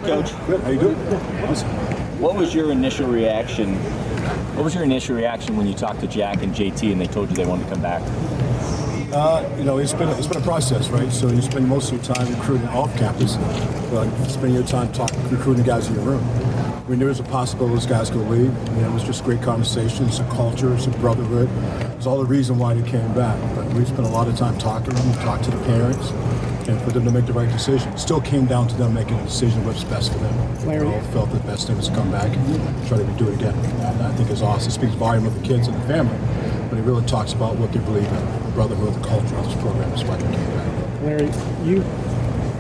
Coach. Good. How you doing? Awesome. What was your initial reaction? When you talked to Jack and JT and they told you they wanted to come back? It's been a process, right? So you spend most of your time recruiting off campus, but spend your time recruiting guys in your room. We knew there was a possibility those guys could leave. It was just great conversation. It's a culture, it's a brotherhood. It's all the reason why they came back. But we spent a lot of time talking to them, talked to the parents, and for them to make the right decision. It still came down to them making a decision what's best for them. They all felt the best thing was to come back and try to do it again. And I think it's awesome. It speaks volume of the kids and the family, but it really talks about what they believe in, the brotherhood, the culture of this program. That's why they came back. Larry,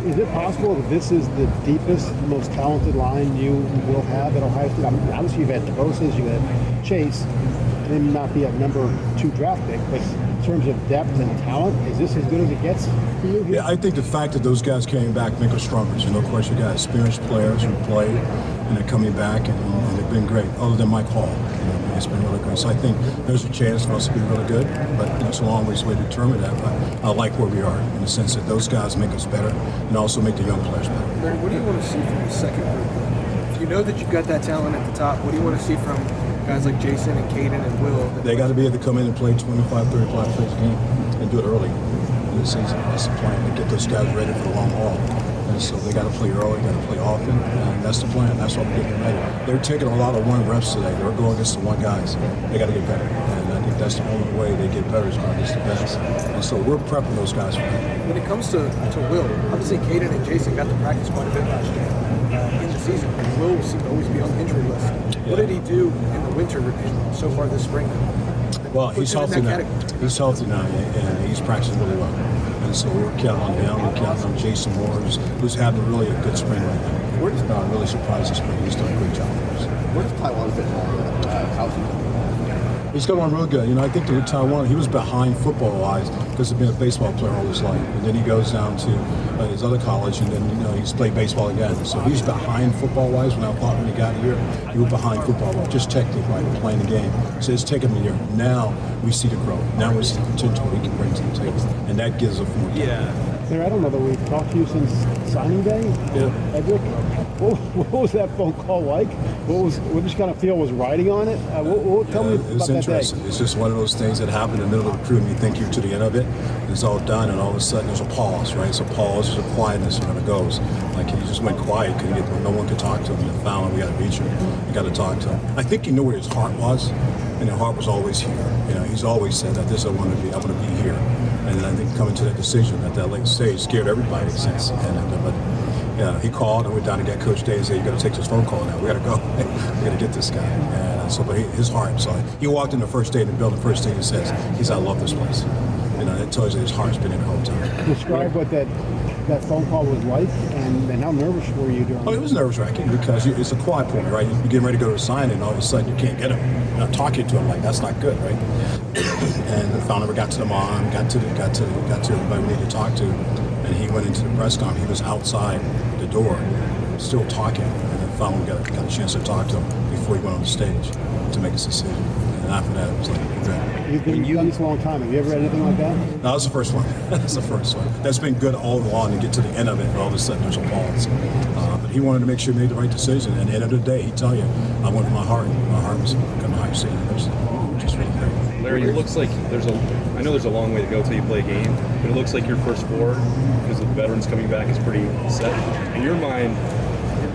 is it possible that this is the deepest, most talented line you will have at Ohio State? I mean, obviously, you've had DeBosa's, you've had Chase, and they may not be a number 2 draft pick, but in terms of depth and talent, is this as good as it gets for you? Yeah, I think the fact that those guys came back make us stronger. So no question, you got experienced players who play, and they're coming back, and they've been great. Other than Mike Hall, it's been really good. So I think there's a chance for us to be really good, but it's a long way to determine that. But I like where we are in the sense that those guys make us better, and also make the young players better. Larry, what do you want to see from the second group? If you know that you've got that talent at the top, what do you want to see from guys like Jason and Caden and Will? They got to be able to come in and play 25, 35 plays a game and do it early in the season. That's the plan, to get those guys ready for the long haul. And so they got to play early, got to play often, and that's the plan. That's what we're getting ready. They're taking a lot of 1 reps today. They're going against the 1 guys. They got to get better, and I think that's the only way they get better is going against the best. And so we're prepping those guys for that. When it comes to Will, obviously Caden and Jason got to practice quite a bit last year in the season. Will seemed to always be on the injury list. Yeah. What did he do in the winter so far this spring? Well, he's healthy now. He's healthy now, and he's practicing really well. And so we're counting on him. We're counting on Jason Moore, who's having really a good spring right now. We're just really surprised this spring. He's doing a great job for us. Where does Taiwan fit in how's he doing? He's going on real good. I think that Taiwan, he was behind football-wise because of being a baseball player all his life. And then he goes down to his other college, and then he's played baseball again. So he's behind football-wise. When I thought when he got here, he was behind football-wise, just technically playing the game. So it's taken him a year. Now we see the growth. Now we see the potential he can bring to the table, and that gives us more time. Yeah. Larry, I don't know that we've talked to you since signing day. Yeah. Eddrick, what was that phone call like? What did you kind of feel was riding on it? Tell me about that day. It's just one of those things that happen in the middle of the recruiting. You think you're to the end of it, it's all done, and all of a sudden there's a pause, right? It's a pause, there's a quietness when it goes. Like he just went quiet, no one could talk to him. And finally, we got to reach him. You got to talk to him. I think he knew where his heart was, and his heart was always here. He's always said that this I want to be. I want to be here. And I think coming to that decision at that late stage scared everybody since. But he called, and we're down to get Coach Day and said, "You got to take this phone call now. We got to go. We got to get this guy." And so, but his heart. So he walked in the first day in the building. First thing he says, "I love this place." It tells you his heart's been in the whole time. Describe what that phone call was like, and how nervous were you during? Oh, it was nerve-wracking because it's a quiet point, right? You're getting ready to go to a sign, and all of a sudden you can't get him. You're not talking to him, like that's not good, right? And finally we got to the mom, got to everybody we needed to talk to, and he went into the press conference. He was outside the door, still talking, and then finally we got a chance to talk to him before he went on the stage to make his decision. And after that, it was like, okay. You've been done this a long time. Have you ever had anything like that? No, that's the first one. That's the first one. That's been good all along to get to the end of it, and all of a sudden there's a pause. But he wanted to make sure he made the right decision. And at the end of the day, he'd tell you, I wanted my heart. My heart was becoming higher state. Which is really great. Larry, it looks like I know there's a long way to go till you play a game, but it looks like your first 4, because of the veterans coming back, is pretty set. In your mind,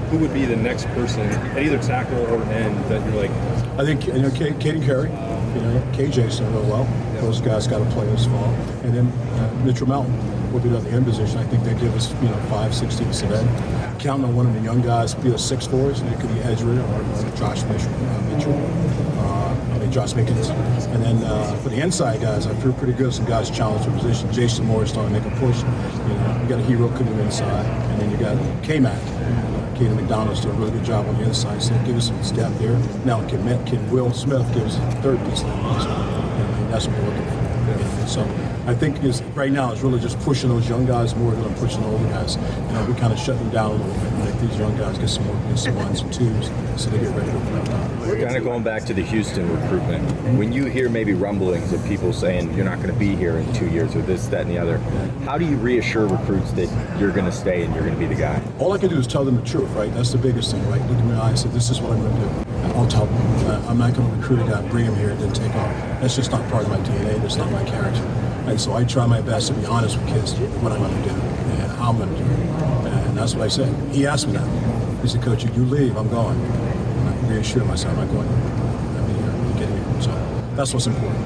who would be the next person at either tackle or end that you're like? I think Caden Carey, KJ's done real well. Yeah. Those guys got to play this fall, and then Mitchell Mountain will be at the end position. I think they give us 5, 6 teams to end. Counting on one of the young guys, be a 6'4", and it could be Eddrick or Josh Mitchell. Josh Mickens. And then for the inside guys, I feel pretty good. Some guys challenge the position. Jason Moore is starting to make a push. You got a hero coming inside, and then you got K-Mac. Kaden McDonald's doing a really good job on the inside, so give us some depth there. Now can Will Smith give us a third piece of that puzzle, and that's what we're looking for. So I think right now it's really just pushing those young guys more than pushing the older guys. We kind of shut them down a little bit. Like these young guys get some ones and twos, so they get ready to open up. We're kind of going back to the Houston recruitment. When you hear maybe rumblings of people saying you're not going to be here in 2 years or this, that, and the other, how do you reassure recruits that you're going to stay and you're going to be the guy? All I can do is tell them the truth, right? That's the biggest thing, right? Look in my eyes and say, this is what I'm going to do. And I'll tell them. I'm not going to recruit a guy, bring him here, and then take off. That's just not part of my DNA. That's not my character. And so I try my best to be honest with kids what I'm going to do and how I'm going to do it. And that's what I said. He asked me that. He said, Coach, if you leave, I'm going. And I reassure myself, I'm not going. I'm here. I'm getting here. So that's what's important.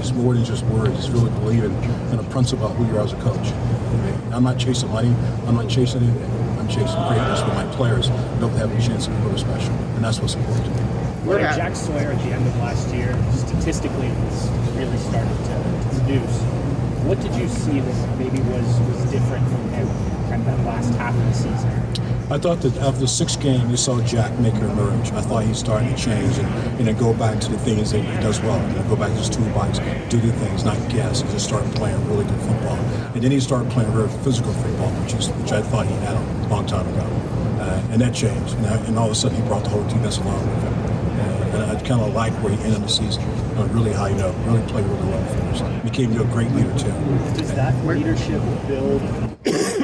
It's more than just words. It's really believing in a principle about who you are as a coach. I'm not chasing money. I'm not chasing anything. I'm chasing greatness with my players. Don't have a chance to be really special. And that's what's important to me. Jack Sawyer at the end of last year, statistically, was really starting to produce. What did you see that maybe was different from him kind of that last half of the season? I thought that after the sixth game, you saw Jack make her emerge. I thought he's starting to change and go back to the things that he does well. Go back to his toolbox, do the things, not guess, and just start playing really good football. And then he started playing very physical football, which I thought he had a long time ago. And that changed. And all of a sudden, he brought the whole team that's along with him. And I kind of like where he ended the season on a really high note. Really played really well for us. Became a great leader, too. Does that leadership build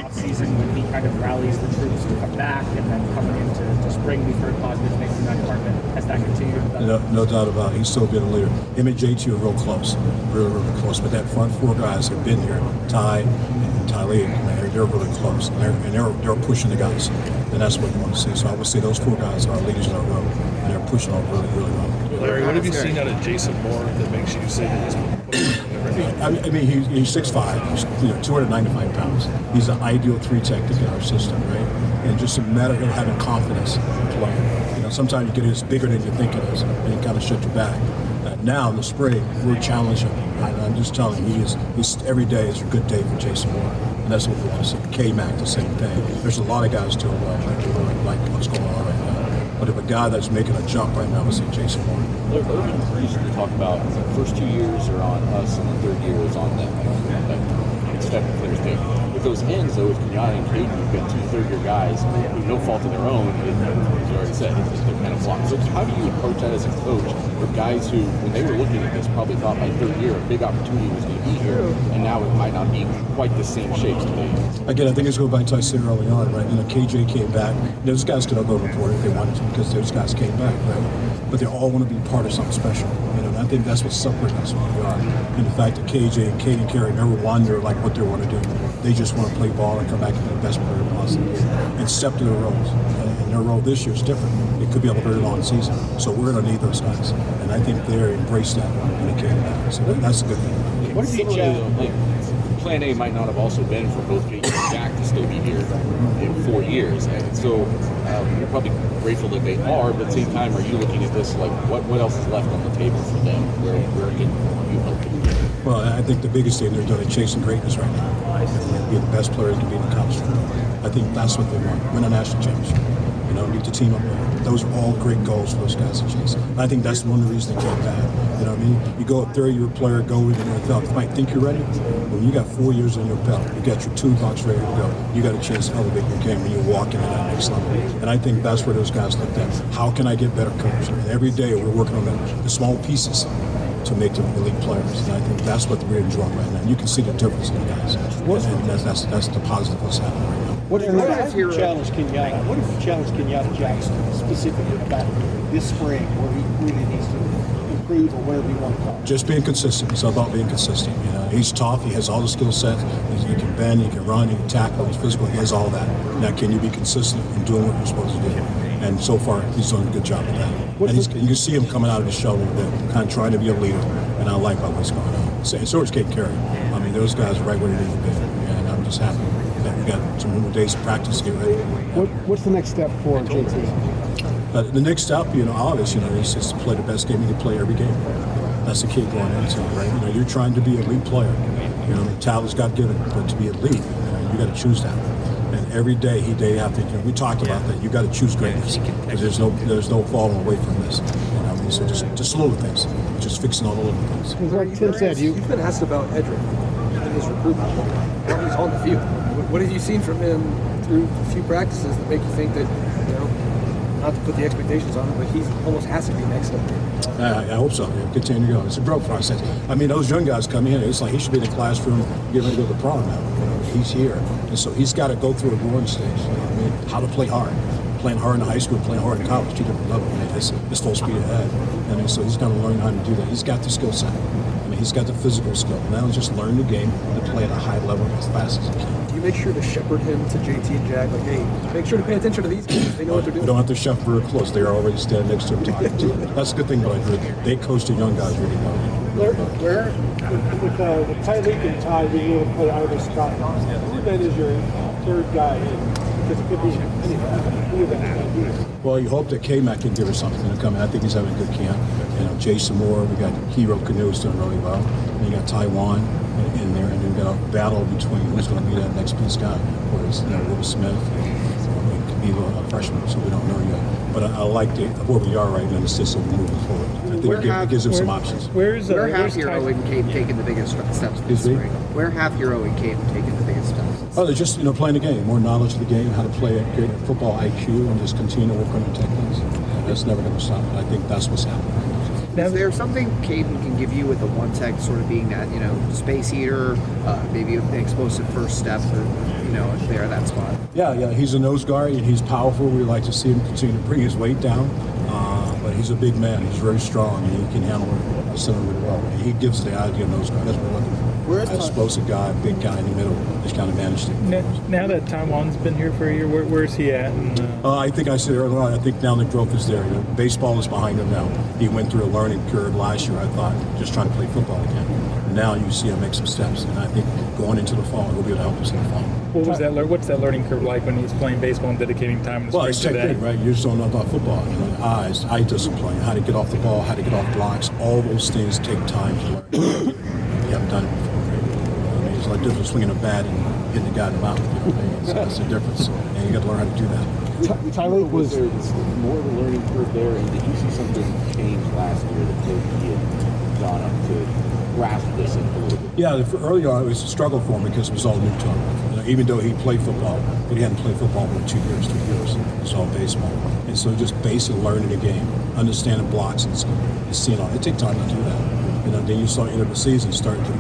off-season when he kind of rallies the troops to come back, and then coming into spring, we've heard positive things in that department? Has that continued? No doubt about it. He's still been a leader. Him and JT are real close. Really, really close. But that front four guys have been here, Ty and Tylee, they're really close. And they're pushing the guys. And that's what you want to see. So I would say those four guys are leaders in our row. And they're pushing on really, really well. Larry, what have you seen out of Jason Moore that makes you say that he's I mean, he's 6'5", he's 295 pounds. He's an ideal three technique in our system, right? And just a matter of having confidence in playing. Sometimes you get it bigger than you think it is, and it kind of shuts you back. Now in the spring, we're challenging him. And I'm just telling you, he's every day is a good day for Jason Moore. And that's what we want to see. K-Mac, the same thing. There's a lot of guys doing well, like what's going on right now. But if a guy that's making a jump right now, I would say Jason Moore. Urban used to talk about the first 2 years are on us and the third year is on them. Expect the players to. If those ends, though, with Kenyatta and Caden, you've got 2 third-year guys who no fault of their own, as you already said, they're kind of flopped. So how do you approach that as a coach with guys who, when they were looking at this, probably thought by third year a big opportunity was going to be here, and now it might not be quite the same shape today? Again, I think it's going back to what I said early on, right? KJ came back. Those guys could have go report if they wanted to because those guys came back, right? But they all want to be part of something special. And I think that's what separates us from we are. And the fact that KJ and Caden Carey never wonder like what they want to do. They just want to play ball and come back and be the best player possible and step to their roles. And their role this year is different. It could be a very long season. So we're going to need those guys. And I think they embraced that when they came back. So that's a good thing. What if Plan A might not have also been for both Jason and Jack to still be here in 4 years. And so you're probably grateful that they are, but at the same time, are you looking at this like what else is left on the table for them? Where can you help them? Well, I think the biggest thing they're doing is chasing greatness right now. And being the best player to be in the college football. I think that's what they want. Win a national championship. Need the team up there. Those are all great goals for those guys to chase. And I think that's one of the reasons they came back. You know what I mean? You go up there, you're a player, go in the NFL. You might think you're ready. When you got 4 years on your belt, you got your toolbox ready to go. You got a chance to elevate your game when you're walking at that next level. And I think that's where those guys looked at. How can I get better coached? And every day we're working on the small pieces to make them elite players. And I think that's what we're enjoying right now. You can see the difference in the guys. And that's the positive that's happening right now. What if you challenge Kenyatta? What if you challenge Kenyatta Jackson specifically about this spring where he really needs to improve or whatever you want to call it? Just being consistent. It's all about being consistent. He's tough. He has all the skill sets. He can bend. He can run. He can tackle. He's physical. He has all that. Now, can you be consistent in doing what you're supposed to do? And so far, he's doing a good job of that. And you can see him coming out of his shell a little bit, kind of trying to be a leader. And I like what's going on. So is Kate Carey. I mean, those guys are right where they need to be. And I'm just happy that we got some more days of practice to get ready. What's the next step for JT? The next step, obviously, is just to play the best game you can play every game. That's the key going into it, right? You're trying to be a elite player. Talent's God given, but to be elite, you got to choose that. And every day, day after, we talked about that. You got to choose greatness because there's no falling away from this. So just little things, just fixing all the little things. Like Tim said, you've been asked about Eddrick. in his recruitment while he's on the field? What have you seen from him through a few practices that make you think that, not to put the expectations on him, but he almost has to be next up? I hope so. Yeah, continue to go. It's a growth process. I mean, those young guys come in, it's like he should be in the classroom getting ready to go to prom now. He's here. And so he's got to go through a growing stage. I mean, how to play hard. Playing hard in high school, playing hard in college, two different levels. I mean, it's full speed ahead. I mean, so he's got to learn how to do that. He's got the skill set. I mean, he's got the physical skill. Now he's just learn the game and play at a high level as fast as he can. Do you make sure to shepherd him to JT and Jack? Like, hey, make sure to pay attention to these guys. They know what they're doing. We don't have to shove very close. They're already standing next to him talking to him. That's a good thing about it. They coach the young guys really well. Where with Tyreek and Ty being able to play either spot, who then is your third guy in? Because it could be anything. Well, you hope that K-Mac can give us something to come in. I think he's having a good camp. Jason Moore, we got Hero Kanu doing really well. And you got Taiwan in there, and then we got a battle between who's going to be that next piece guy. Whether it's Will Smith, it could be a freshman, so we don't know yet. But I like where we are right now in the system moving forward. I think it gives him some options. Where have Hero and Cade taken the biggest steps this spring? Where have Hero and Cade taken the biggest steps? Oh, they're just playing the game, more knowledge of the game, how to play a great football IQ, and just continue to work on their techniques. That's never going to stop. I think that's what's happening. Is there something Caden can give you with the one tech sort of being that space eater, maybe an explosive first step, there that spot? Yeah, he's a nose guard and he's powerful. We like to see him continue to bring his weight down, but he's a big man. He's very strong and he can handle the center really well. And he gives the idea of nose guard. That's what we're looking for. Explosive guy, big guy in the middle, just kind of managed it. Now that Taiwan's been here for a year, where's he at? I think I said earlier on, I think now the growth is there. Baseball is behind him now. He went through a learning curve last year, I thought, just trying to play football again. Now you see him make some steps, and I think going into the fall, he'll be able to help us in the fall. What's that learning curve like when he's playing baseball and dedicating time? Well, it's technique, right? You just don't know about football. Eyes, eye discipline, how to get off the ball, how to get off blocks. All those things take time to learn. You haven't done it before. It's like different swinging a bat and hitting the guy in the mouth. So that's the difference, and you got to learn how to do that. Tyreek was there more of a learning curve there, and did you see something change last year that he had gone up to grasp this a little bit? Yeah, early on it was a struggle for him because it was all new to him. Even though he played football, but he hadn't played football for 2 years, 3 years. It's all baseball, and so just basically learning the game, understanding blocks and seeing all. It takes time to do that. Then you start into the season, start to do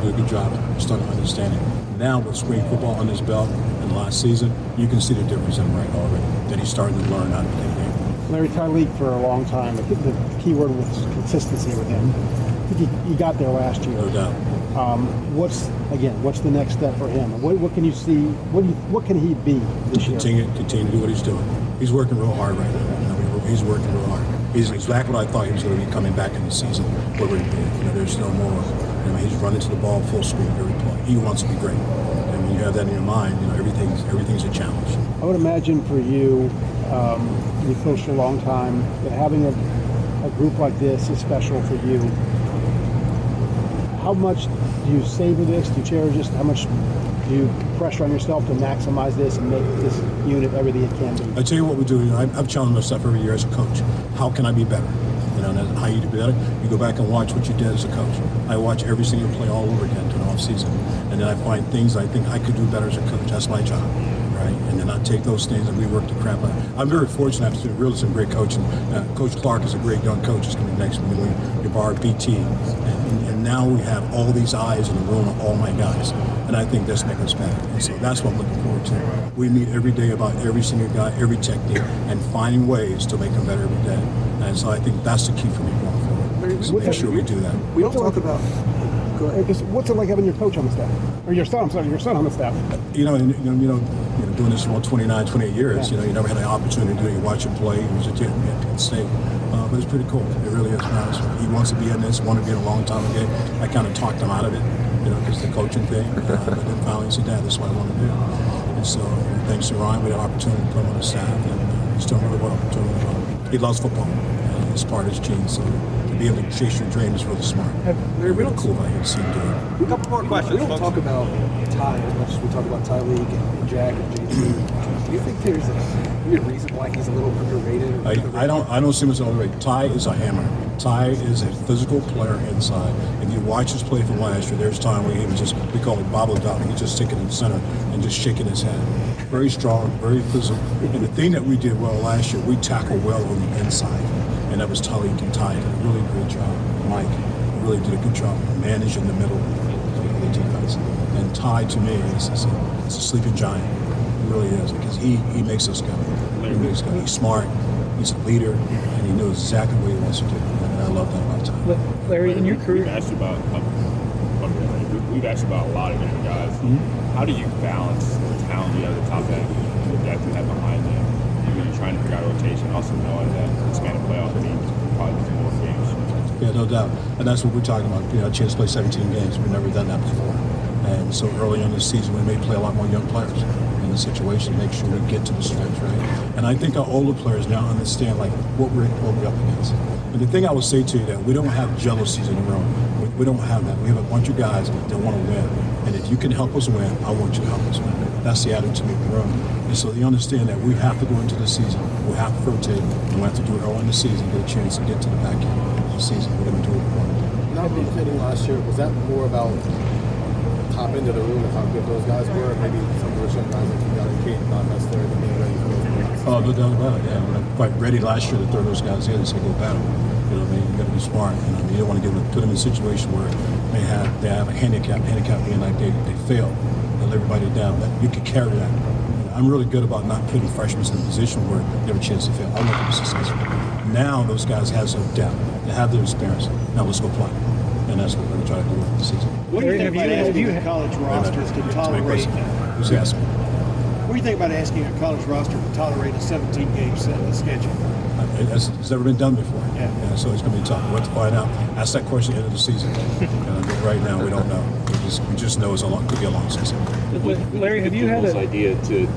a good job, start to understand it. Now with spring football on his belt and last season, you can see the difference in him right already. That he's starting to learn how to play the game. Larry Tyreek for a long time. I think the key word was consistency with him. I think he got there last year. No doubt. What's the next step for him? What can you see? What can he be this year? Continue to do what he's doing. He's working real hard right now. He's working real hard. He's exactly what I thought he was going to be coming back in the season. Where we'd be. There's no more. He's running to the ball full speed every play. He wants to be great. And when you have that in your mind, everything's a challenge. I would imagine for you, you've coached for a long time, that having a group like this is special for you. How much do you savor this? Do you cherish this? How much do you pressure on yourself to maximize this and make this unit everything it can be? I tell you what we do. I've challenged myself every year as a coach. How can I be better? And how you do better. You go back and watch what you did as a coach. I watch every single play all over again during the off season, and then I find things I think I could do better as a coach. That's my job, right? And then I take those things and we work the crap out. I'm very fortunate to have really some great coaching. Coach Clark is a great young coach. He's coming next to me. We bar BT, and now we have all these eyes in the room of all my guys, and I think this makes us better. And so that's what I'm looking forward to. We meet every day about every single guy, every technique, and finding ways to make them better every day. And so I think that's the key for me going forward. So make sure we do that. We don't talk about. Go ahead. What's it like having your coach on the staff, or your son on the staff? Doing this for 29, 28 years. You never had an opportunity to do it. You watch him play. He was a kid at Penn State, but it's pretty cool. It really is. He wants to be in this. Wanted to be in a long time ago. I kind of talked him out of it, because the coaching thing. But then finally he said, "Dad, this is what I want to do." And so thanks to Ryan, we had an opportunity to put him on the staff, and he's doing really well. He loves football. It's part of his genes. So to be able to chase your dream is really smart. We don't cool about him seeing doing it. A couple more questions. We don't talk about Ty as much as we talk about Tyreek and Jack and JT. you think there's maybe a reason why he's a little underrated? I don't see him as overrated. Ty is a hammer. Ty is a physical player inside. If you watch his play from last year, there's time where he was just, we call it bobble down. He's just sticking in the center and just shaking his head. Very strong, very physical. And the thing that we did well last year, we tackled well on the inside. And that was Talik and Ty did a really great job. Mike really did a good job managing the middle of the defense. And Ty, to me, is a sleeping giant. He really is, because he makes us go. He's smart, he's a leader, and he knows exactly what he wants to do. And I love that about Ty. Larry, in your career, we've asked about a lot of different guys. Mm-hmm. How do you balance the talent you have at the top end and the depth you have behind them? When you're trying to figure out rotation, also knowing that expanded playoff teams probably do more games. Yeah, no doubt. And that's what we're talking about. You know, a chance to play 17 games. We've never done that before. And so early in the season, we may play a lot more young players in the situation, make sure we get to the stretch, right? And I think our older players now understand, like, what we're up against. And the thing I would say to you, that we don't have jealousies in the room. We don't have that. We have a bunch of guys that want to win. And if you can help us win, I want you to help us win. That's the attitude in the room. And so they understand that we have to go into the season. We have to rotate. And we have to do it early in the season, get a chance to get to the back end of the season. We're going to do it. Not rotating last year, was that more about top end of the room and how good those guys were? Maybe some of those young guys like Kenyatta and Kate not necessarily being ready for those games. Oh, no doubt about it. Yeah, we're quite ready last year to throw those guys in and say, go battle. You know what I mean? You got to be smart. You know, you don't want to put them in a situation where they have a handicap being like they fail, they let everybody down. That you could carry that. I'm really good about not putting freshmen in a position where they have a chance to fail. I want them to be successful. Now those guys have some depth. They have their experience. Now let's go play. And that's what we're going to try to do with the season. What do you think about asking a college roster to tolerate? Who's asking? What do you think about asking a college roster to tolerate a 17-game schedule? It's never been done before. Yeah. So it's going to be tough. We'll have to find out. Ask that question at the end of the season. Right now, we don't know. We just know could be a long season. Larry, have you had an idea to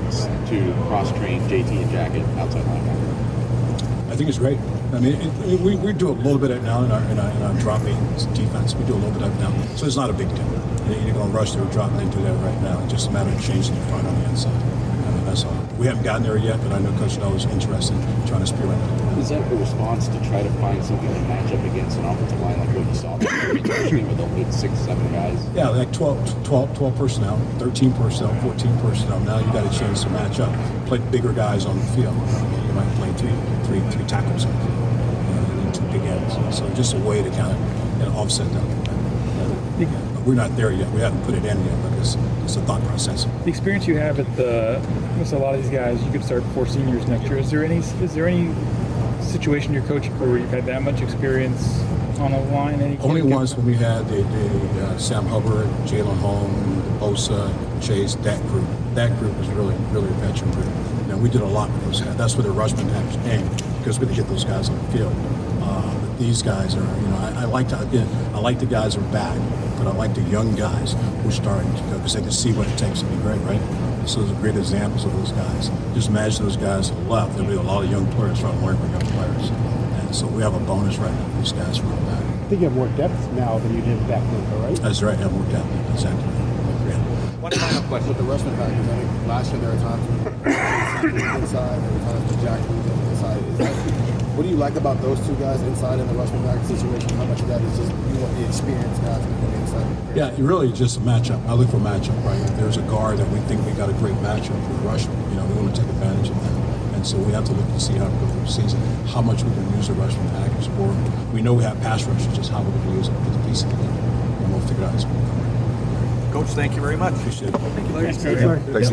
cross-train JT and Jacket outside linebacker? I think it's great. I mean, we do a little bit of it now in our drop eight defense. We do a little bit of it now. So it's not a big deal. You're going to rush through a drop and do that right now. It's just a matter of changing the front on the inside. I mean, that's all. We haven't gotten there yet, but I know Coach Snow is interested in trying to spearhead that. Is that a response to try to find something to match up against an offensive line like what you saw with only 6-7 guys? Yeah, like 12 personnel, 13 personnel, 14 personnel. Now you got a chance to match up. Play bigger guys on the field. You might play three tackles on the field, and 2 big ends. So just a way to kind of offset that. We're not there yet. We haven't put it in yet, but it's a thought process. The experience you have with a lot of these guys, you could start 4 seniors next year. Is there any situation in your coaching career where you've had that much experience on a line? Only once when we had the Sam Hubbard, Jalen Holm, Bosa, Chase, that group. That group was really, really a veteran group. Now, we did a lot with those guys. That's where the Rushman package came, because we had to get those guys on the field. These guys are, I like the guys who are back, but I like the young guys who are starting to go, because they can see what it takes to be great, right? So those are great examples of those guys. Just imagine those guys who left. There'll be a lot of young players trying to learn from young players. And so we have a bonus right now for these guys from back. I think you have more depth now than you did back then, right? That's right, have more depth. Exactly. Yeah. One final question with the rushman package. I think last year there were times when inside, there were times when Jack moved inside. What do you like about those 2 guys inside in the rushman package situation? How much of that is just you want the experienced guys to come inside? Yeah, it really just a matchup. I look for a matchup, right? If there's a guard that we think we got a great matchup for rushman, we want to take advantage of that. And so we have to look to see how we go through the season, how much we can use the rushman package, or we know we have pass rushers, just how we're going to use it, put the piece together, and we'll figure out how it's going to come. Coach, thank you very much. Appreciate it. Thank you, Larry. Thanks, Coach. Thanks.